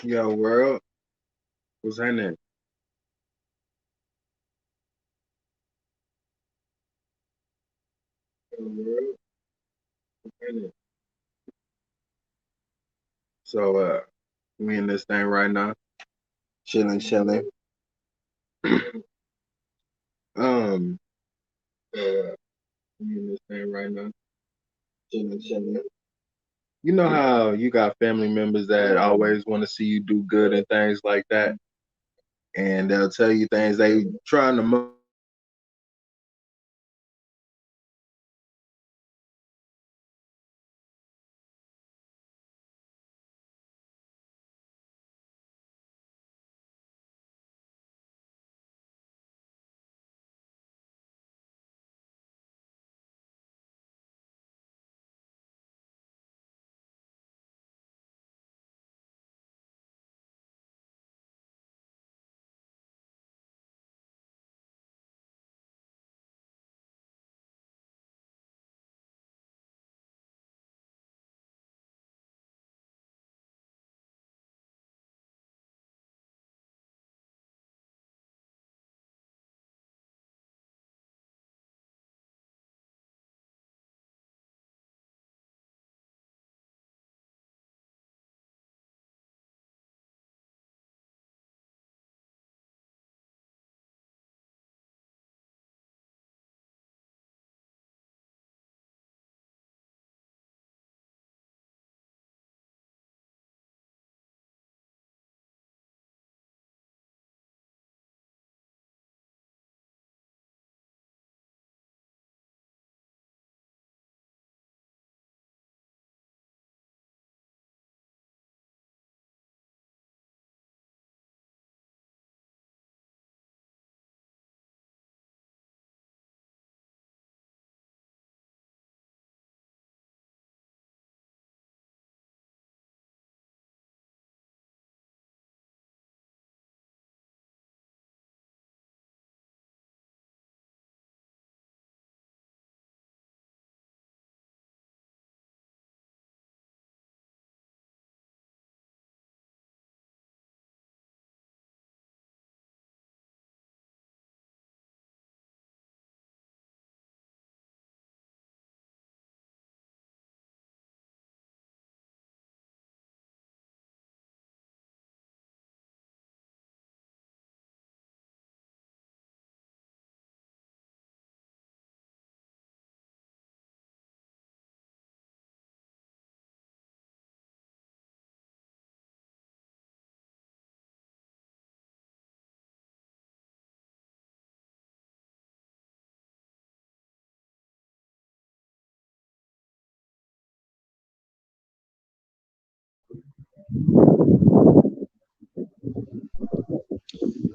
Yo, world, what's happening? Yo, world, what's happening? So, we in this thing right now, chilling, chilling. um, we in this thing right now, chilling, chilling. You know how you got family members that always want to see you do good and things like that, and they'll tell you things they trying to motivate you to do, and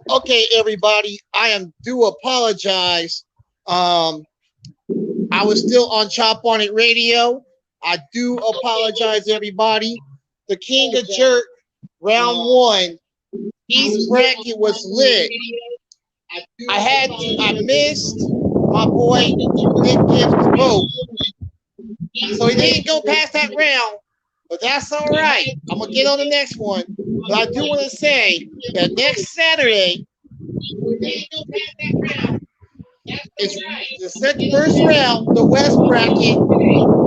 Okay, everybody, I am do apologize. Um, I was still on Chop On It Radio. I do apologize, everybody. The King of Jerk, round one, East bracket was lit. I missed my boy Nick Gibbs' vote, so he didn't go past that round. But that's all right. I'm gonna get on the next one. But I do want to say that next Saturday is the second first round, the West bracket.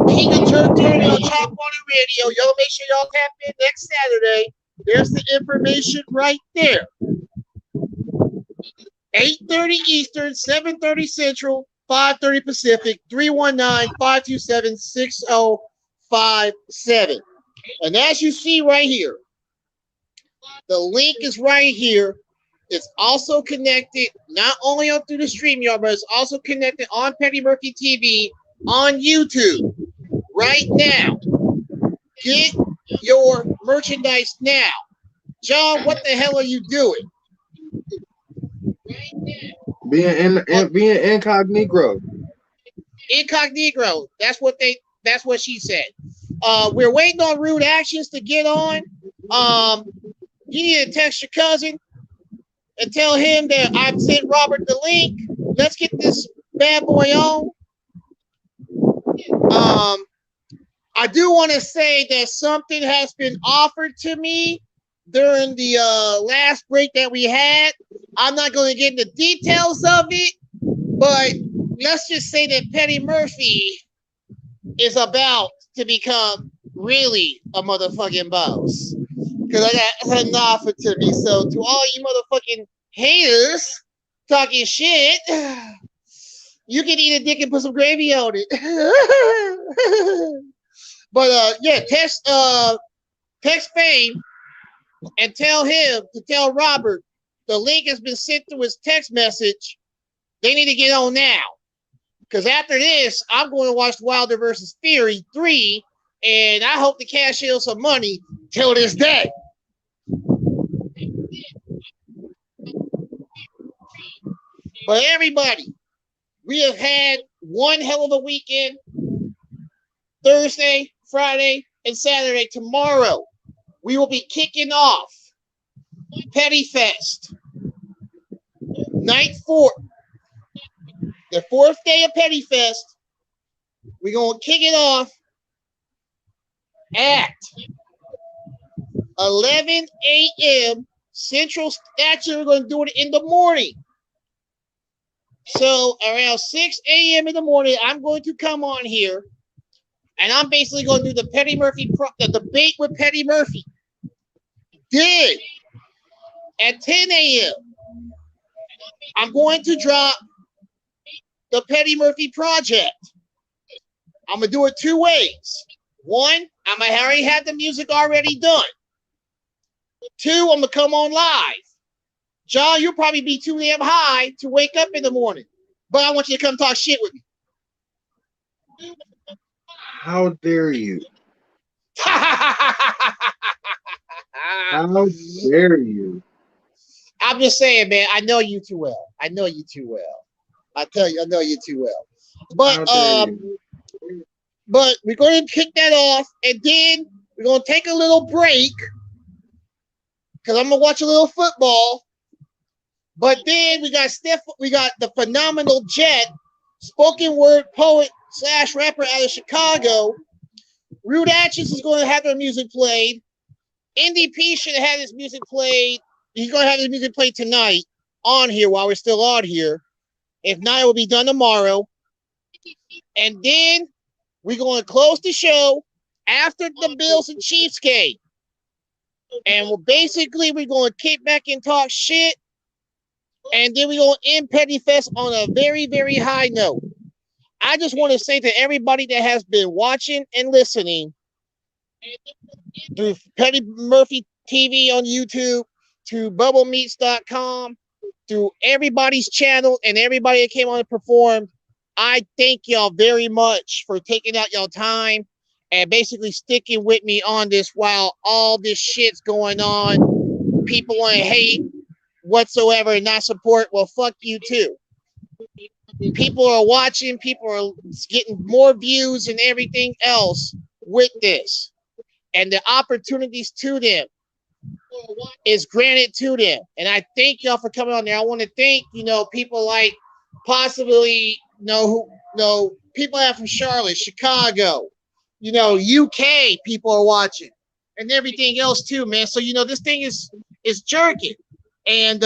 King of Jerk tournament on Chop On the Radio. Y'all make sure y'all tap in next Saturday. There's the information right there. 8:30 Eastern, 7:30 Central, 5:30 Pacific, 319-527-6057. And as you see right here, the link is right here. It's also connected not only on through the StreamYard, but it's also connected on Petty Murphy TV on YouTube right now. Get your merchandise now. John, what the hell are you doing? being incognito. Incognito. That's what she said. We're waiting on Rude Actions to get on. You need to text your cousin and tell him that I've sent Robert the link. Let's get this bad boy on. I do want to say that something has been offered to me during the last break that we had. I'm not going to get into details of it, but let's just say that Petty Murphy is about to become really a motherfucking boss. Because I got an offer to me. So to all you motherfucking haters talking shit, you can eat a dick and put some gravy on it. But yeah, text Fame and tell him to tell Robert the link has been sent to his text message. They need to get on now. Because after this, I'm going to watch Wilder versus Fury 3, and I hope to cash in some money till this day. But everybody, we have had one hell of a weekend. Thursday, Friday, and Saturday. Tomorrow, we will be kicking off Pettyfest Night 4. The fourth day of Pettyfest. We're going to kick it off at 11 a.m. Central. Actually, we're going to do it in the morning. So around 6 a.m. in the morning, I'm going to come on here, and I'm basically going to do the Petty Murphy, the debate with Petty Murphy. Then, at 10 a.m., I'm going to drop the Petty Murphy Project. I'm going to do it two ways. One, I'm going to already have the music already done. Two, I'm going to come on live. John, you'll probably be too damn high to wake up in the morning. But I want you to come talk shit with me. How dare you? How dare you? I'm just saying, man, I know you too well. I know you too well. I tell you, I know you too well. But we're going to kick that off, and then we're going to take a little break because I'm going to watch a little football. But then we got the phenomenal Jet, spoken word poet / rapper out of Chicago. Rude Actions is going to have their music played. NDP should have had his music played. He's going to have his music played tonight on here while we're still on here. If not, it will be done tomorrow. And then we're going to close the show after the Bills and Chiefs game. And we're going to kick back and talk shit. And then we're going to end Pettyfest on a very, very high note. I just want to say to everybody that has been watching and listening through Petty Murphy TV on YouTube, to bubblemeats.com, through everybody's channel and everybody that came on and performed, I thank y'all very much for taking out y'all time and basically sticking with me on this while all this shit's going on. People want to hate whatsoever and not support. Well, fuck you too. People are watching. People are getting more views and everything else with this. And the opportunities to them is granted to them. And I thank y'all for coming on there. I want to thank, people like possibly, people out from Charlotte, Chicago, UK people are watching and everything else too, man. So, this thing is jerking. And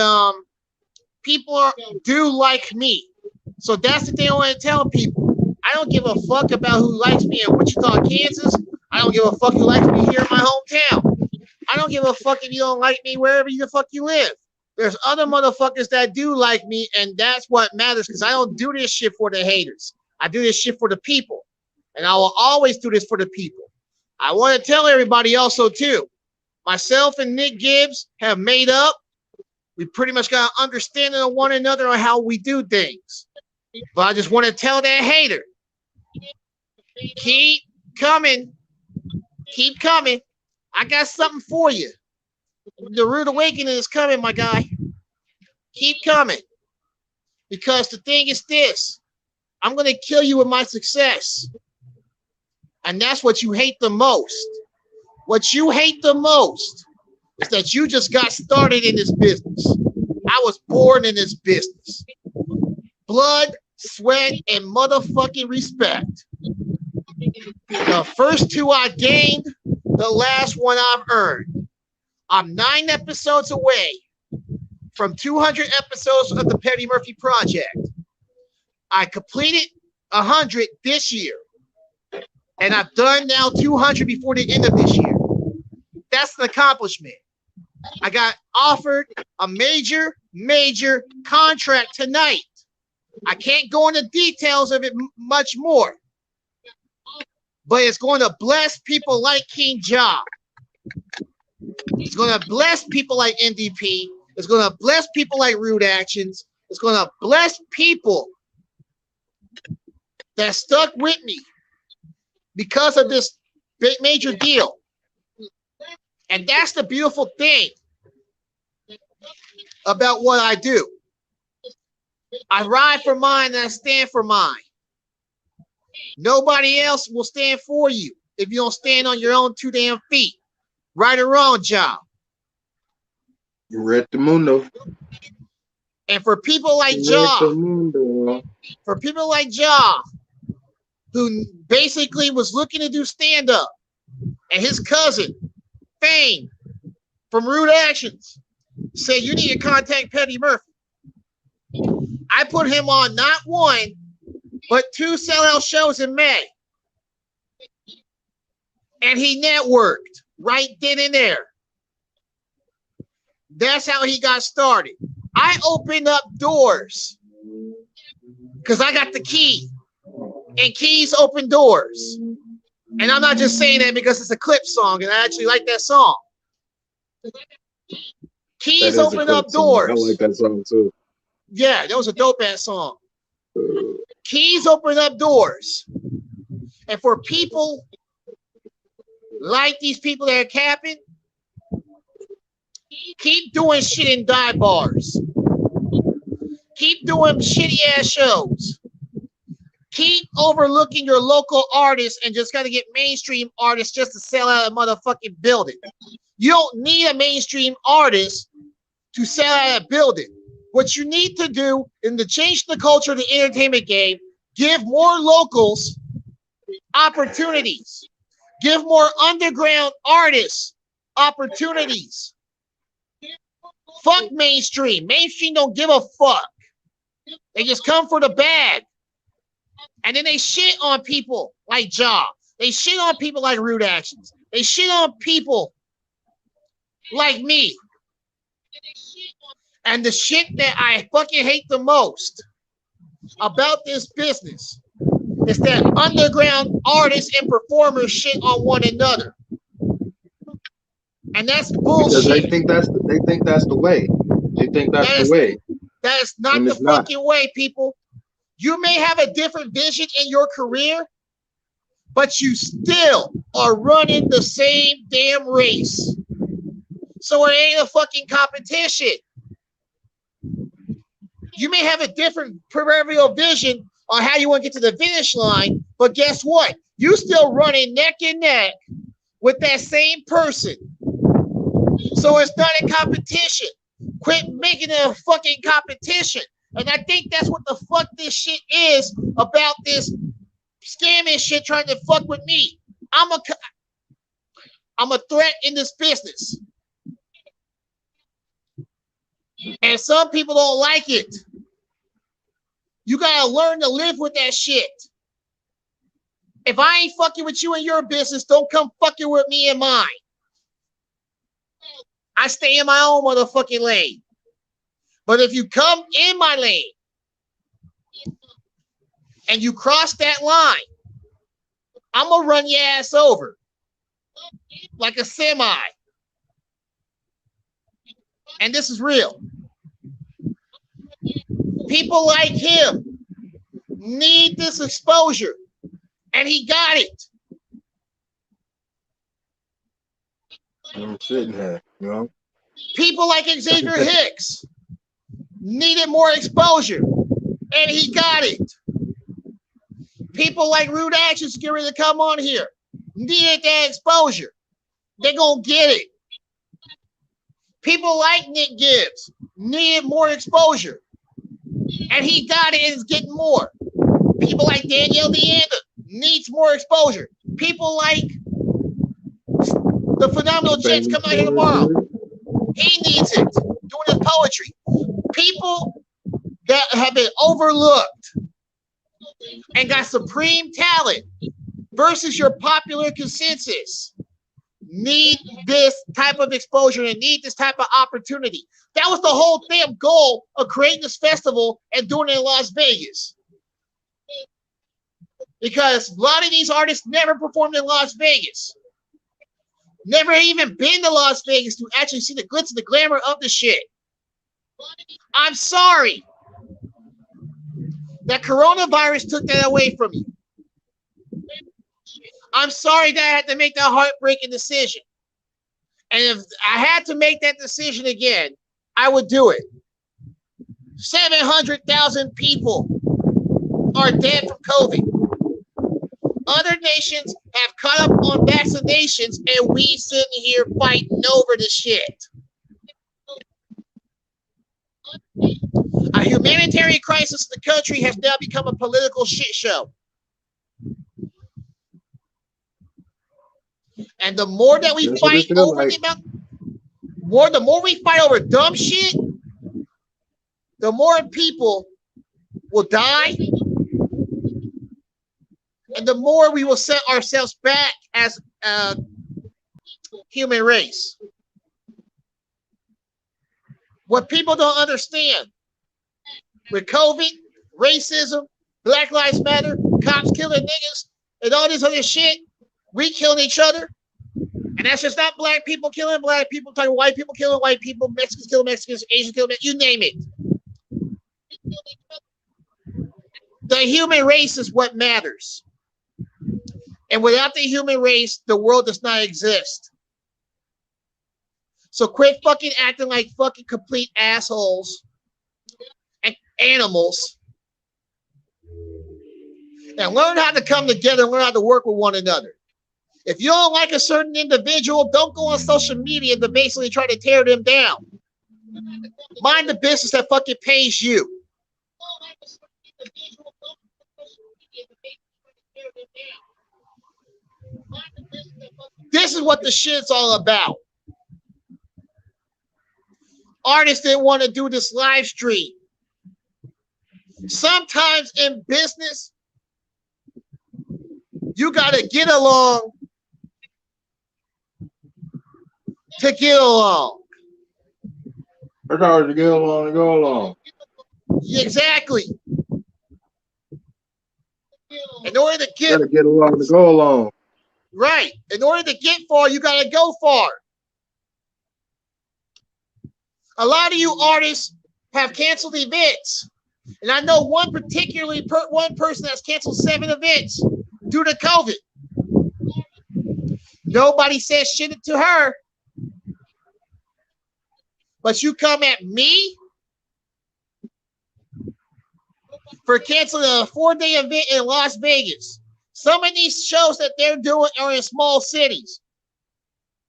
people do like me. So that's the thing I want to tell people. I don't give a fuck about who likes me in Wichita, Kansas. I don't give a fuck who likes me here in my hometown. I don't give a fuck if you don't like me wherever the fuck you live. There's other motherfuckers that do like me, and that's what matters, because I don't do this shit for the haters. I do this shit for the people. And I will always do this for the people. I want to tell everybody also, too, myself and Nick Gibbs have made up. We pretty much got an understanding of one another on how we do things. But I just want to tell that hater, keep coming. Keep coming. I got something for you. The rude awakening is coming, my guy. Keep coming. Because the thing is this. I'm going to kill you with my success. And that's what you hate the most. What you hate the most is that you just got started in this business. I was born in this business. Blood, sweat, and motherfucking respect. The first two I gained, the last one I've earned. I'm 9 episodes away from 200 episodes of the Petty Murphy Project. I completed 100 this year, and I've done now 200 before the end of this year. That's an accomplishment. I got offered a major contract tonight. I can't go into details of it much more, but it's going to bless people like King Ja. It's going to bless people like NDP. It's going to bless people like Rude Actions. It's going to bless people that stuck with me because of this big major deal. And that's the beautiful thing about what I do. I ride for mine and I stand for mine. Nobody else will stand for you if you don't stand on your own 2 damn feet. Right or wrong, job. Red the mundo. And for people like Ja, who basically was looking to do stand-up, and his cousin, Fame, from Rude Actions, said you need to contact Petty Murphy. I put him on not 1, but 2 sellout shows in May. And he networked right then and there. That's how he got started. I opened up doors because I got the key, and keys open doors. And I'm not just saying that because it's a clip song, and I actually like that song. Keys open up doors. I like that song too. Yeah, that was a dope ass song. Keys open up doors. And for people like these people that are capping, keep doing shit in dive bars. Keep doing shitty ass shows. Keep overlooking your local artists and just gotta get mainstream artists just to sell out a motherfucking building. You don't need a mainstream artist to sell out a building. What you need to do is to change the culture of the entertainment game, give more locals opportunities, give more underground artists opportunities. Fuck mainstream. Mainstream don't give a fuck. They just come for the bag. And then they shit on people like Ja. They shit on people like Rude Actions. They shit on people like me. And the shit that I fucking hate the most about this business is that underground artists and performers shit on one another. And that's bullshit. Because they think that's the way. They think that's the way. That is not the fucking way, people. You may have a different vision in your career, but you still are running the same damn race. So it ain't a fucking competition. You may have a different peripheral vision on how you want to get to the finish line, but guess what? You still running neck and neck with that same person. So it's not a competition. Quit making it a fucking competition. And I think that's what the fuck this shit is about, this scamming shit trying to fuck with me. I'm a threat in this business. And some people don't like it. You gotta learn to live with that shit. If I ain't fucking with you in your business, don't come fucking with me in mine. I stay in my own motherfucking lane. But if you come in my lane and you cross that line, I'm gonna run your ass over like a semi. And this is real. People like him need this exposure, and he got it. I'm sitting here, you know. People like Xavier Hicks needed more exposure, and he got it. People like Rude Actions get ready to come on here, needed that exposure. They're gonna get it. People like Nick Gibbs needed more exposure, and he got it and is getting more. People like Danielle Deanda needs more exposure. People like the Phenomenal Jets come out here tomorrow He needs it. Doing his poetry. People that have been overlooked and got supreme talent versus your popular consensus need this type of exposure and need this type of opportunity. That was the whole damn goal of creating this festival and doing it in Las Vegas. Because a lot of these artists never performed in Las Vegas. Never even been to Las Vegas to actually see the glitz and the glamour of the shit. I'm sorry that coronavirus took that away from you. I'm sorry that I had to make that heartbreaking decision. And if I had to make that decision again, I would do it. 700,000 people are dead from COVID. Other nations have caught up on vaccinations, and we sitting here fighting over the shit. A humanitarian crisis in the country has now become a political shit show. And the more that we fight over the more we fight over dumb shit, the more people will die, and the more we will set ourselves back as a human race. What people don't understand with COVID, racism, Black Lives Matter, cops killing niggas, and all this other shit, we killing each other. And that's just not black people killing black people, talking white people killing white people, Mexicans killing Mexicans, Asians killing Mexicans, you name it. The human race is what matters. And without the human race, the world does not exist. So quit fucking acting like fucking complete assholes and animals. And learn how to come together and learn how to work with one another. If you don't like a certain individual, don't go on social media to basically try to tear them down. Mind the business that fucking pays you. This is what the shit's all about. Artists didn't want to do this live stream. Sometimes in business, you got to get along to get along. It's hard to get along and go along. Exactly. In order to get along to go along. Right. In order to get far, you got to go far. A lot of you artists have canceled events. And I know one person that's canceled 7 events due to COVID. Nobody says shit to her. But you come at me for canceling a 4-day event in Las Vegas. Some of these shows that they're doing are in small cities.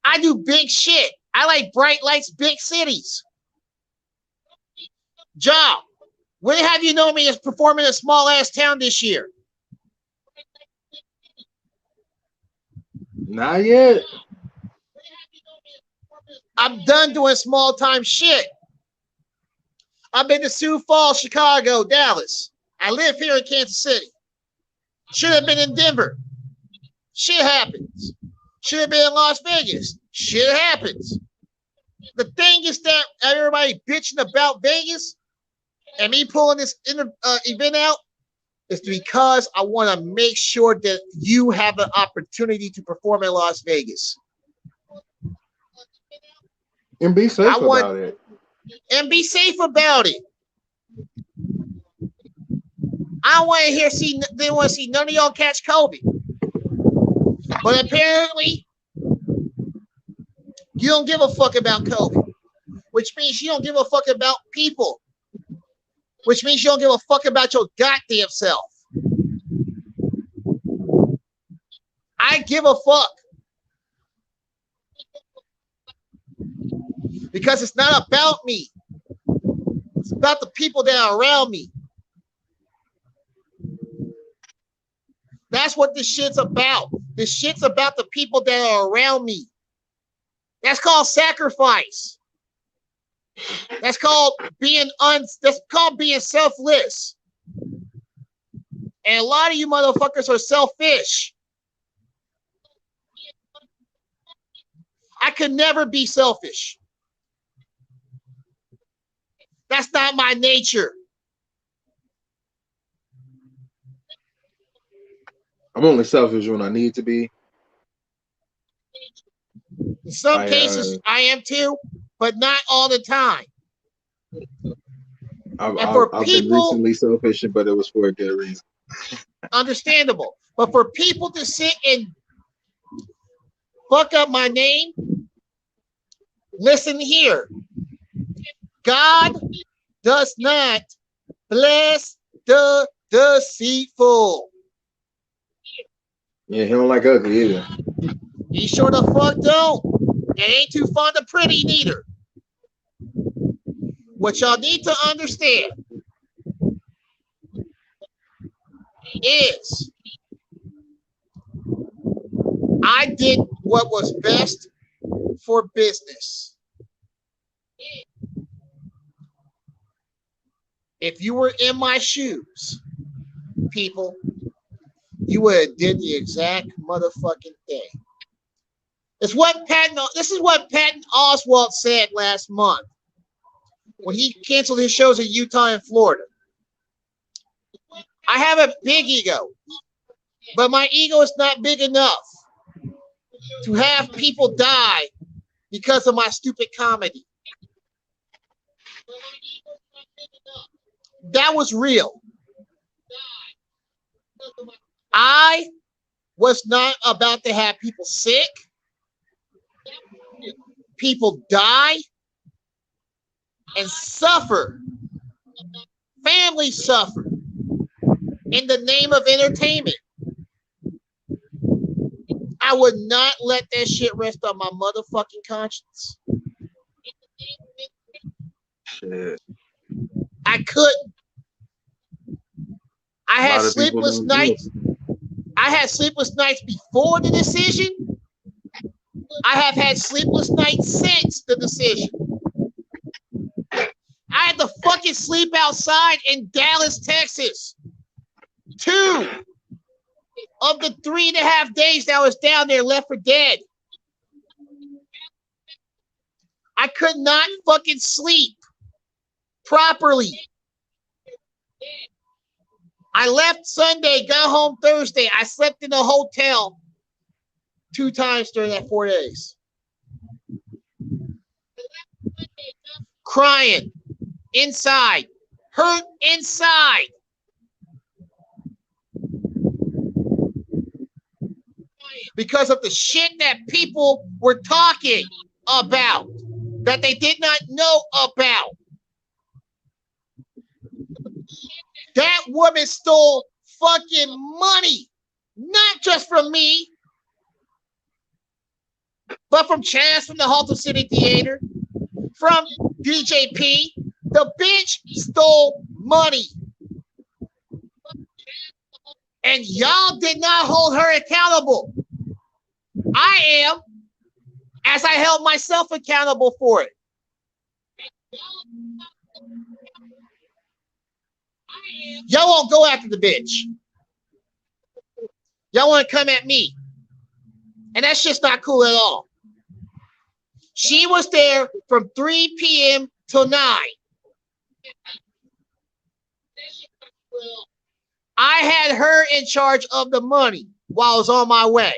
I do big shit. I like bright lights, big cities. Job, when have you known me as performing in a small ass town this year? Not yet. I'm done doing small time shit. I've been to Sioux Falls, Chicago, Dallas. I live here in Kansas City. Should have been in Denver. Shit happens. Should have been in Las Vegas. Shit happens. The thing is that everybody bitching about Vegas and me pulling this event out is because I want to make sure that you have an opportunity to perform in Las Vegas. And be safe about it. And be safe about it. I don't want to see none of y'all catch COVID. But apparently, you don't give a fuck about COVID. Which means you don't give a fuck about people. Which means you don't give a fuck about your goddamn self. I give a fuck. Because it's not about me. It's about the people that are around me. That's what this shit's about. This shit's about the people that are around me. That's called sacrifice. That's called being selfless. And a lot of you motherfuckers are selfish. I could never be selfish. That's not my nature. I'm only selfish when I need to be. In some cases, I am too, but not all the time. I've been recently selfish, but it was for a good reason. Understandable. But for people to sit and fuck up my name, listen here. God does not bless the deceitful. Yeah, he don't like ugly either. He sure the fuck don't. And ain't too fond of pretty neither. What y'all need to understand is I did what was best for business. If you were in my shoes, people, you would have did the exact motherfucking thing. This is what Patton Oswalt said last month when he canceled his shows in Utah and Florida. I have a big ego, but my ego is not big enough to have people die because of my stupid comedy. That was real. I was not about to have people sick, people die, and suffer. Families suffer in the name of entertainment. I would not let that shit rest on my motherfucking conscience. Shit. I couldn't. I had sleepless nights. I had sleepless nights before the decision. I have had sleepless nights since the decision. I had to fucking sleep outside in Dallas, Texas. 2 of the 3.5 days that I was down there left for dead. I could not fucking sleep properly. I left Sunday, got home Thursday. I slept in a hotel 2 times during that 4 days. Crying inside, hurt inside. Because of the shit that people were talking about that they did not know about. That woman stole fucking money, not just from me, but from Chance from the Halton City Theater, from DJP. The bitch stole money. And y'all did not hold her accountable. I am, as I held myself accountable for it. Y'all won't go after the bitch. Y'all want to come at me. And that's just not cool at all. She was there from 3 p.m. till 9. I had her in charge of the money while I was on my way.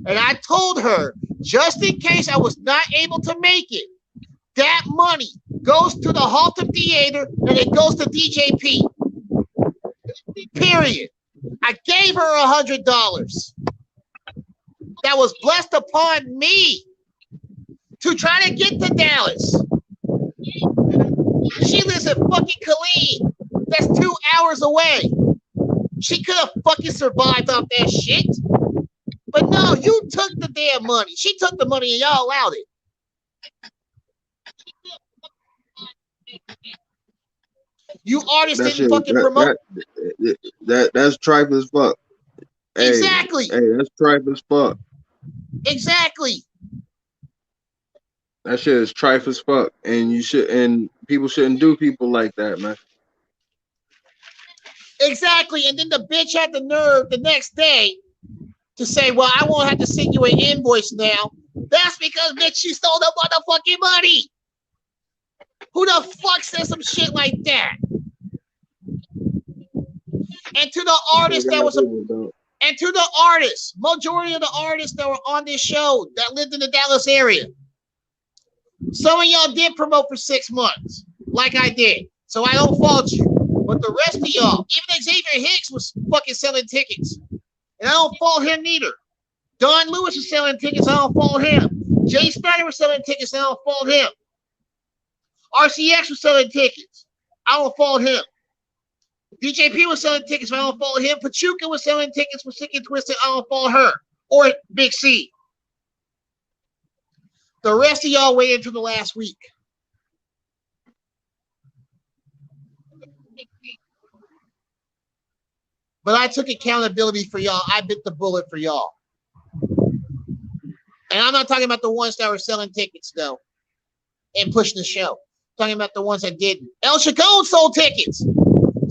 And I told her, just in case I was not able to make it, that money goes to the Halton Theater and it goes to DJP. Period. I gave her $100. That was blessed upon me to try to get to Dallas. She lives in fucking Killeen. That's 2 hours away. She could have fucking survived off that shit. But no, you took the damn money. She took the money and y'all allowed it. You artists didn't fucking promote. That's tripe as fuck. Exactly. Hey, that's tripe as fuck. Exactly. That shit is trife as fuck, and people shouldn't do people like that, man. Exactly. And then the bitch had the nerve the next day to say, well, I won't have to send you an invoice now. That's because, bitch, you stole the motherfucking money. Who the fuck says some shit like that? And to the artists and to the artists, majority of the artists that were on this show that lived in the Dallas area, some of y'all did promote for 6 months, like I did. So I don't fault you. But the rest of y'all, even Xavier Hicks was fucking selling tickets. And I don't fault him neither. Don Lewis was selling tickets, I don't fault him. Jay Snyder was selling tickets, I don't fault him. RCX was selling tickets, I don't fault him. DJP was selling tickets, I don't fault him. Pachuca was selling tickets for Sick and Twisted, I don't fault her. Or Big C. The rest of y'all waited until the last week. But I took accountability for y'all. I bit the bullet for y'all. And I'm not talking about the ones that were selling tickets, though, and pushing the show. I'm talking about the ones that didn't. El Chacon sold tickets.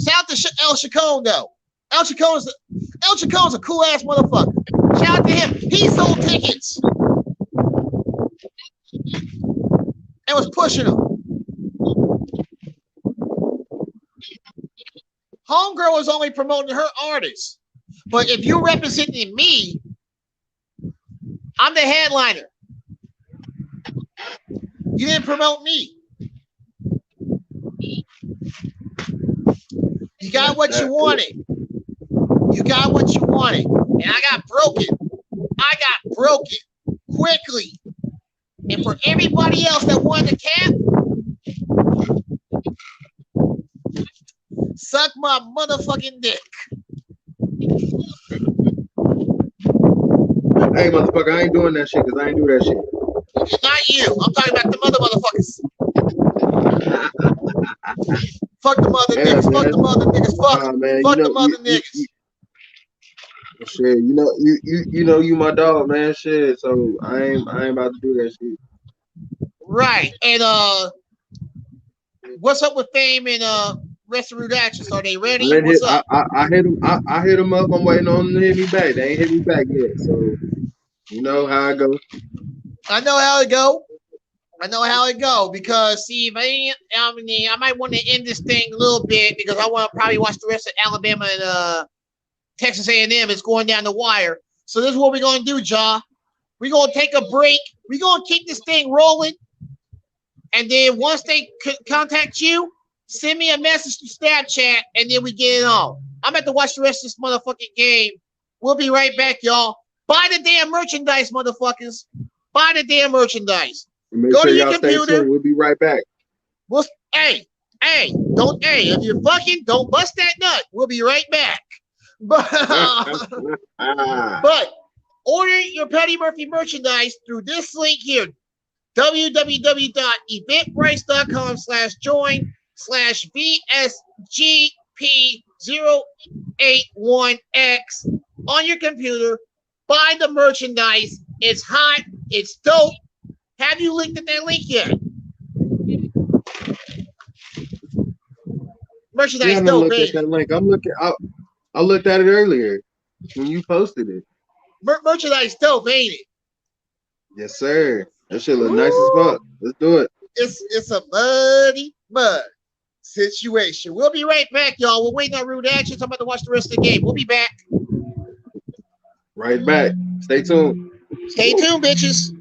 Shout out to El Chacon, though. El Chacon's a cool-ass motherfucker. Shout out to him. He sold tickets. And was pushing them. Homegirl was only promoting her artists. But if you're representing me, I'm the headliner. You didn't promote me. You got what you wanted. You got what you wanted. And I got broken. I got broken quickly. And for everybody else that wanted to camp, suck my motherfucking dick. Hey, motherfucker, I ain't doing that shit because I ain't do that shit. Not you. I'm talking about the motherfuckers. Fuck the mother niggas. Man. Fuck the mother niggas. Fuck, man, fuck the mother niggas. Shit, you my dog, man. Shit, so I ain't about to do that shit. Right, and what's up with Fame and rest of Rude Actions? Are they ready? What's up? I hit them. I hit them up. I'm waiting on them to hit me back. They ain't hit me back yet, so you know how it go. I know how it go. Because see, I might want to end this thing a little bit because I want to probably watch the rest of Alabama and Texas A&M. It's going down the wire. So this is what we're gonna do, Ja. We're gonna take a break. We're gonna keep this thing rolling, and then once they contact you, send me a message to Snapchat, and then we get it on. I'm about to watch the rest of this motherfucking game. We'll be right back, y'all. Buy the damn merchandise, motherfuckers. Buy the damn merchandise. Go to your computer. We'll be right back. Hey, if you're fucking, don't bust that nut. We'll be right back. But order your Patty Murphy merchandise through this link here, www.eventbrite.com/join/VSGP081X on your computer. Buy the merchandise. It's hot. It's dope. Have you looked at that link yet? Merchandise dope, looked at that link. I looked at it earlier when you posted it. Merchandise dope, ain't it? Yes, sir. That shit look nice as fuck. Let's do it. It's a mud situation. We'll be right back, y'all. We're waiting on Rude Actions. I'm about to watch the rest of the game. We'll be back. Right back. Stay tuned. Stay tuned, bitches.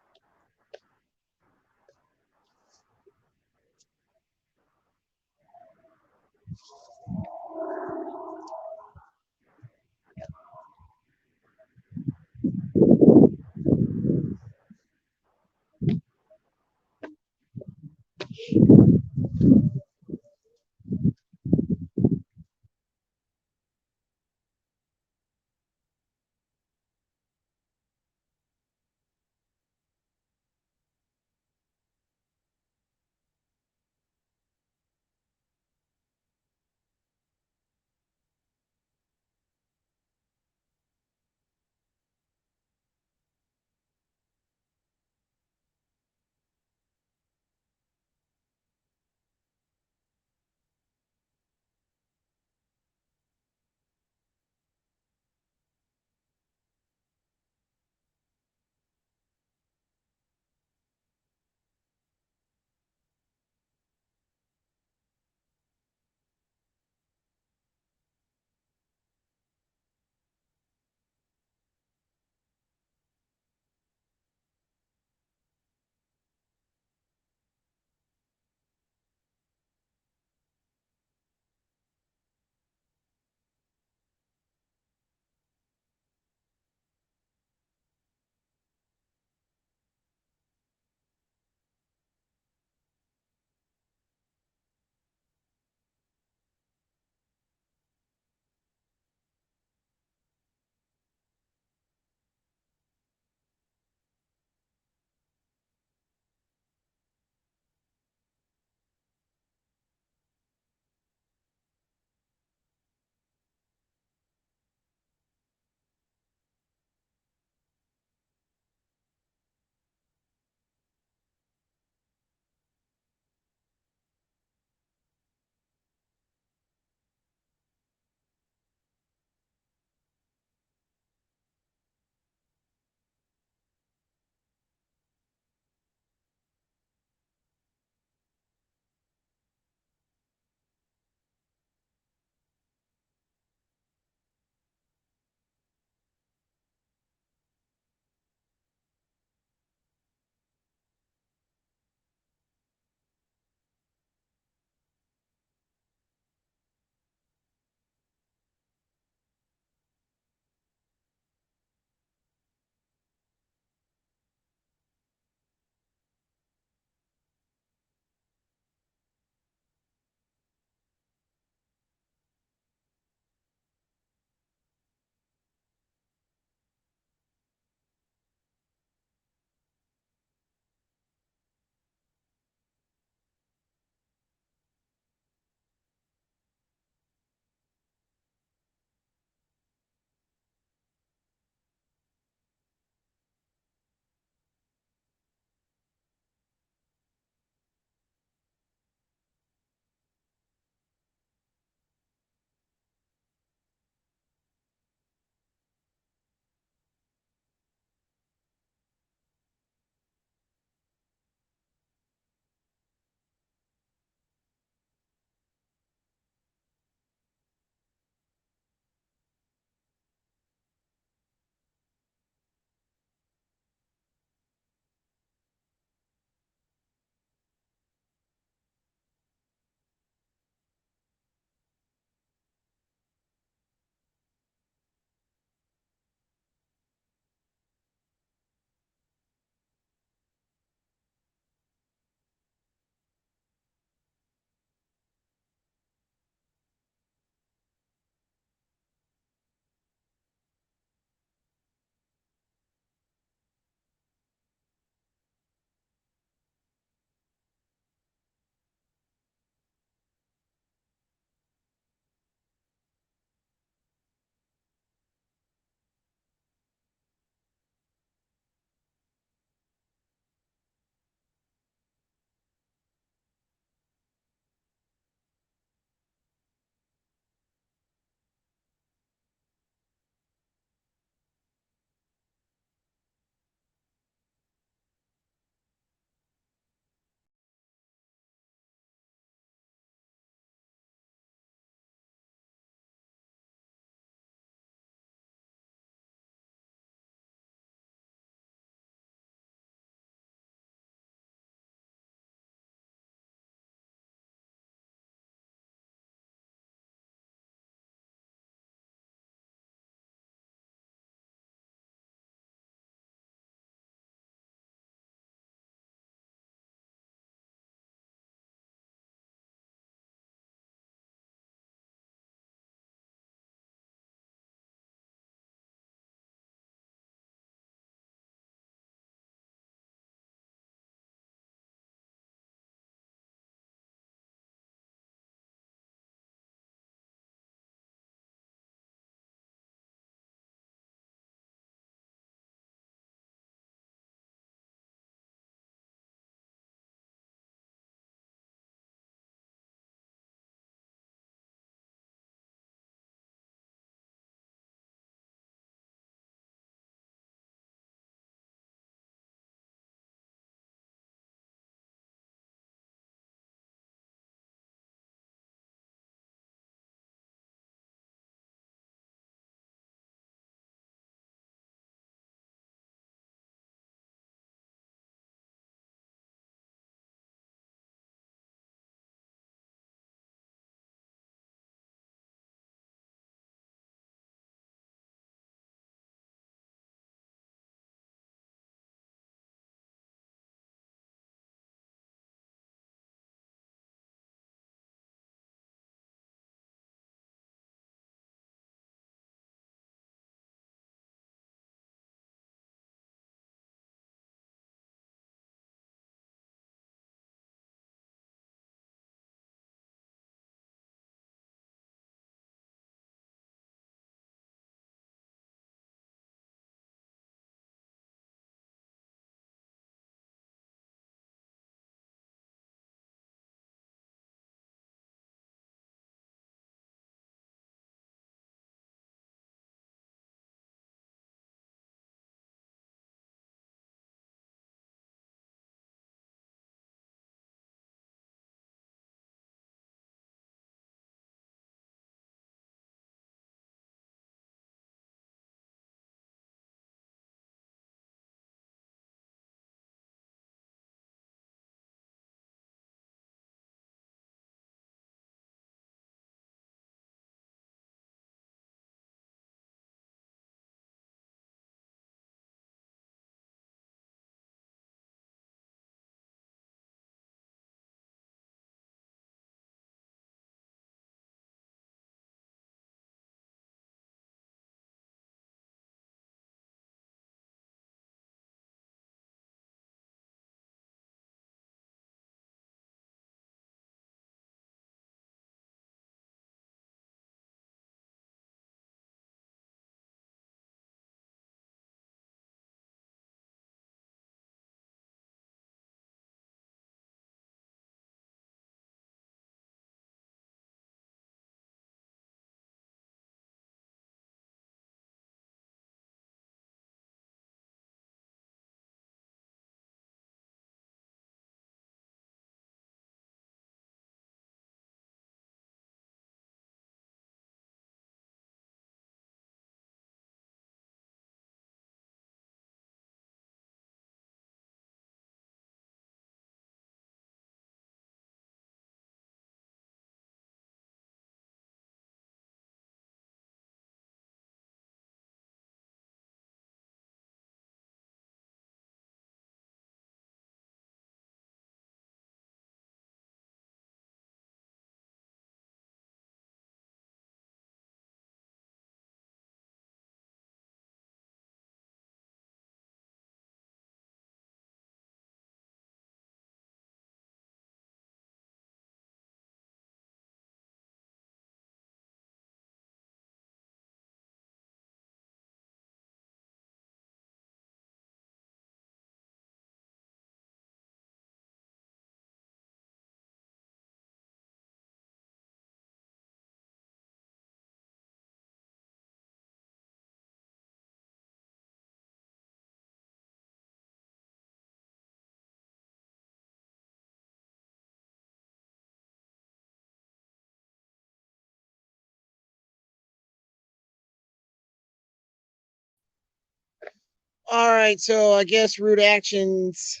All right, so I guess Rude Actions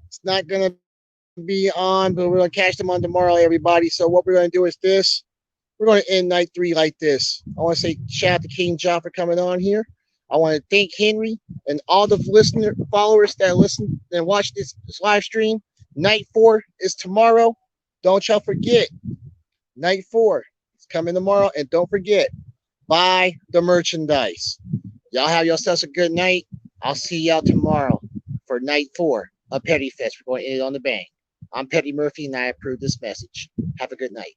it's not gonna be on, but we're gonna catch them on tomorrow, everybody. So what we're gonna do is this. We're gonna end night 3 like this. I want to say shout out to King John for coming on here. I want to thank Henry and all the listener followers that listen and watch this live stream. Night 4 is tomorrow. Don't y'all forget. Night 4 is coming tomorrow, and don't forget, buy the merchandise. Y'all have yourselves a good night. I'll see y'all tomorrow for night 4 of Petty Fest. We're going to end it on the bang. I'm Petty Murphy, and I approve this message. Have a good night.